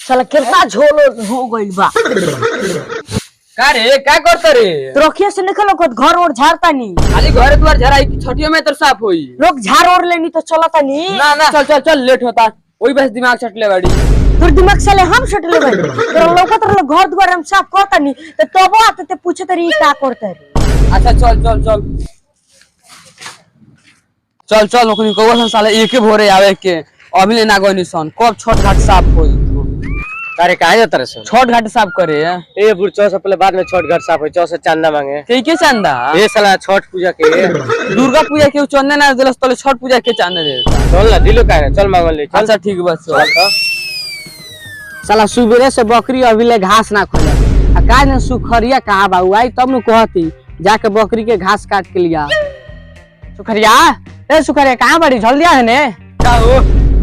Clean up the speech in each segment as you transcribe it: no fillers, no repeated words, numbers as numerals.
साला कितना झोल हो गइल बा। का रे क्या करता रे? रोखिया से निकलो को घर और झाड़ता नहीं। खाली घर द्वार झराई की छठियों में तो साफ होई। लोग झाड़ और लेनी तो चलता नहीं। ना ना चल चल चल लेट होता। वही बस दिमाग चटले बाड़ी। तोर दिमाग साले हम छटले बा। तोर लौकत रह घर द्वार हम साफ करता नहीं तो तबो आते ते पूछे तरी का करता रे। अच्छा चल चल चल चल चल ओकनी को साले एके भोरे आवे के अभी ले ना गइनी सन कब छठ घाट साफ होई। अरे कहाँ जाता रे सर? छठ घाट साफ करे ए बुढ़ चौ से पहले बाद में छठ घर साफ हो, चौ से चंदा मांगे। के चंदा ये साला छठ पूजा के दुर्गा पूजा के चंदा ना दिलस तले छठ पूजा के चंदा दे। चल ना दिलो का चल मांग ले। अच्छा ठीक बस चल तो साला सुबेरे से बकरी अभी ले घास ना खोला आ का न सुखरिया कहाँ बा आई तब न कहती जाके बकरी के घास काट के लिया। सुखरिया ए सुखरिया कहाँ बड़ी जल्दी आ ने का हो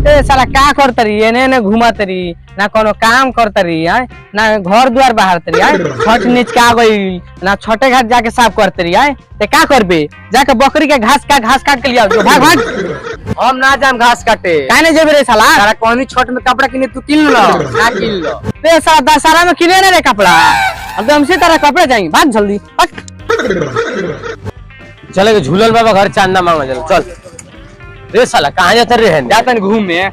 ए साला का करत रही एने घुमत रही ना कोनो काम करत रही है ना घर द्वार बाहर तरी है छठ नीच के आ गई ना छोटे घाट जाके साफ करत रही है ते का करबे जाके बकरी के घास काट के लिया जो भाग भाग। हम ना जाम घास काटे। काहे जेबे रे साला सारा कौनी छठ में कपड़ा किने तू किन लो ना किन लो। ए साला दशहरा में किने रे कपड़ा अब हमसे तरह कपड़े चाहिए भाग जल्दी भाग। चले झूलन बाबा घर चंदा मांगो चल। रे साला कहाँ जाता रे? जाता नहीं घूम में।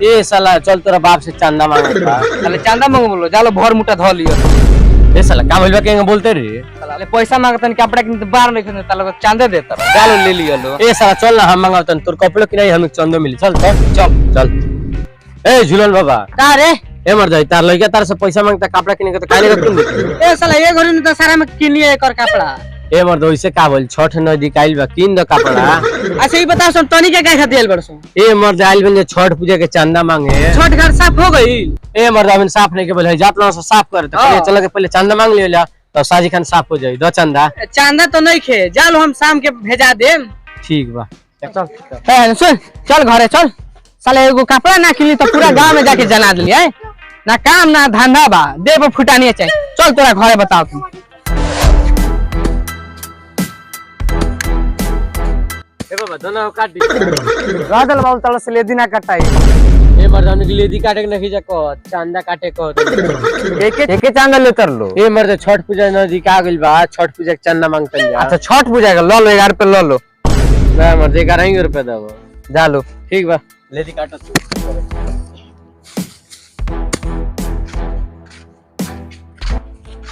ए साला चल तोरा बाप से चंदा मांगे। साले चंदा मांगो बोलो जालो भर मुठा धो लियो। ए साला का भइलबा के बोलते रे? साले पैसा मांगतन कपड़ा किन तो बाहर नहीं खने तालो चंदा देता जालो ले लियो लो। ए साला चल ना हम मांगावतन तोर कपड़ो कि नहीं हमें चंदो मिली। चल चल चल। ए झूलन बाबा का रे ए मर जाई तार लइका तार से पैसा मांगता कपड़ा किने के तो काले का किन दे। ए साला ये घरी तो सारा में किनिए एकर कपड़ा। ए मर दो इसे का बोल छठ नजदीक आइल बा किन दो कपड़ा। अच्छा ये बताओ सन टनी के काय खातिर आइल बरसो? ए मर जाइल बन छठ पूजा के चंदा मांगे। छठ घर साफ हो गई? ए मर अभी साफ नहीं के बोले जात ना साफ कर तो पहले चल के पहले चंदा मांग लिया तो साजी खान साफ हो जाई। दो चंदा चांदा तो नहीं खे जालो हम शाम के भेजा देम। ठीक बा चल। ए सुन चल घरे चल साले एगो कपड़ा ना किनी तो पूरा गांव में जाके जना दिलिए ना काम ना धंधा बा देव फुटानी चाहिए। चल तोरा घरे बताओ तू। ए बाबा दोनों काट दी। रादल बाबू तल से लेदी ना कटाई। ए मर्दानी के लेदी काटे के नहीं जाको चंदा काटे को एके चांदा ले तर लो। ए मर्द छठ पूजा नजदीक आ गइल बा छठ पूजा के चंदा मांगतन जा। अच्छा छठ पूजा का लो 11 रुपए लो लो। ना मर्द 11 रुपए देबो जा लो ठीक बा लेदी काटो।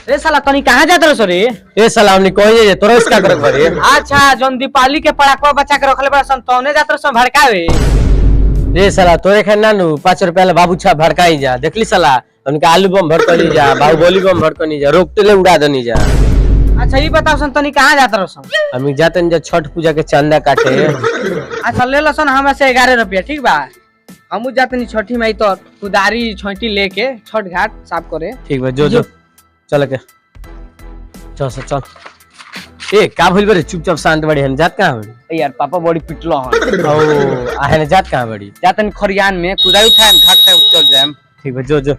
रे साला तनी कहां जात रहो रे? ए साला हमनी कोई जे तोरा इसका करक भरे। अच्छा जोन दीपावली के पड़ाका बचा के रखले बड़ा सन तौने जात रहो भड़कावे। ए साला तोरे खान नानू 5 रुपया ला बाबू छा भड़काई जा देखली साला उनका आलू बम भड़कनी जा बाहुबली बम भड़कनी जा रोकते ले उड़ा दनी जा। अच्छा ये बताओ सन तनी कहां जात रहो सन? हम जातन जा छठ पूजा के चंदा काटे। अच्छा ले लो सन हमरा से 11 रुपया ठीक बा। हमू जातनी छठी माई तो कुदारी छोटी लेके छठ घाट साफ करे। ठीक बा जो चल के चल चल। ए का भइल बरे चुपचाप शांत बड़ी हम जात कहां बड़ी? यार पापा बड़ी पिटलो हन। ओ आहने जात कहां बड़ी? जातनी खरियान में कुदारी उठाएम घाट तक चल जाएम। ठीक बा जो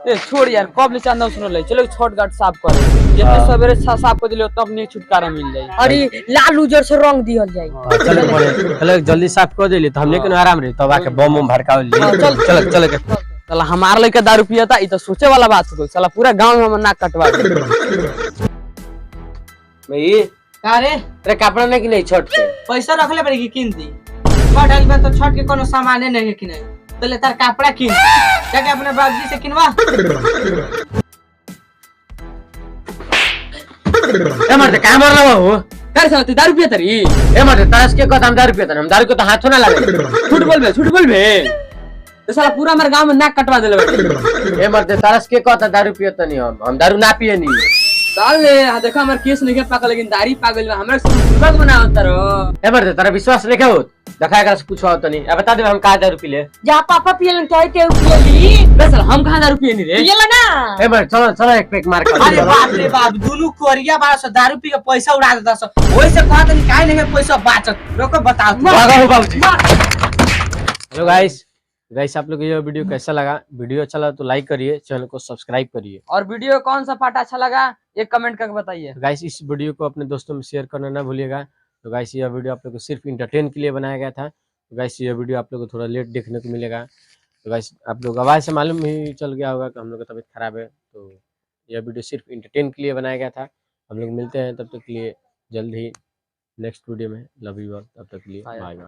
ए छोड़ यार कब ले चंदा सुनो ले चलो छठ घाट साफ करे जितने सवेरे साफ कर दिले तब नहीं छुटकारा मिल जाई। अरे लाल उजर से रंग दियल जाई। चल पड़े चल जल्दी साफ कर देली तो हम लेकिन आराम रही तब आके बम बम भड़कावल चल चल के। साला हमार लइका दारू पिया था ई तो सोचे वाला बात हो गई। साला पूरा गांव में हम नाक कटवा दे। भाई का रे तेरे कपड़ा नहीं कि नहीं छठ के पैसा रखले पड़ी कि किन दी? छठ आइल बा तो छठ के कोनो सामान नहीं है कि नहीं तो ले तार कपड़ा किन जाके अपने बाबूजी से किनवा। ए मर्द कहां मर रहा हो? कर साला तू दारू पिया तरी ए मर्द तरस के कदम दारू पियतन हम दारू को तो हाथों ना लगे। झूठ बोल बे तो साला पूरा हमारे गांव में नाक कटवा देले बाटे। ए मर्द तरस के कहता दारू पियतन हम दारू ना पिए नहीं। साले देखा हमार केस नहीं के पागल लेकिन दाढ़ी पागल बा हमरा से बुर्बक बनावत तरो। ए मर्द तेरा विश्वास नहीं हो देखा एकरा से पूछो तनी अब बता दे हम का दारू पी ले। जा पापा पियलन तो ते पियली। बे साला हम कहां दारू पिए नहीं रे। पियला ना। ए मर्द चलो चलो एक पेक मार कर। अरे बाप रे बाप दोनों कोरिया बारह सौ दारू पी के पैसा उड़ा देता सो वही से कहत नहीं काहे नहीं पैसा बाचत रोको बताओ। भागो बाबूजी। हेलो गाइस आप लोग को ये वीडियो कैसा लगा? वीडियो अच्छा लगा तो लाइक करिए चैनल को सब्सक्राइब करिए और वीडियो कौन सा पार्ट अच्छा लगा एक कमेंट करके बताइए। गाइस इस वीडियो को अपने दोस्तों में शेयर करना ना भूलिएगा। तो गाइस ये वीडियो आप लोग को सिर्फ इंटरटेन के लिए बनाया गया था। तो गाइस ये वीडियो आप लोग को थोड़ा लेट देखने को मिलेगा तो गाइस आप लोग आवाज से मालूम ही चल गया होगा कि हम लोग का तबीयत खराब है, तो यह वीडियो सिर्फ इंटरटेन के लिए बनाया गया था। हम लोग मिलते हैं तब तक के लिए जल्द ही नेक्स्ट वीडियो में। लव यू ऑल, तब तक के लिए बाय बाय।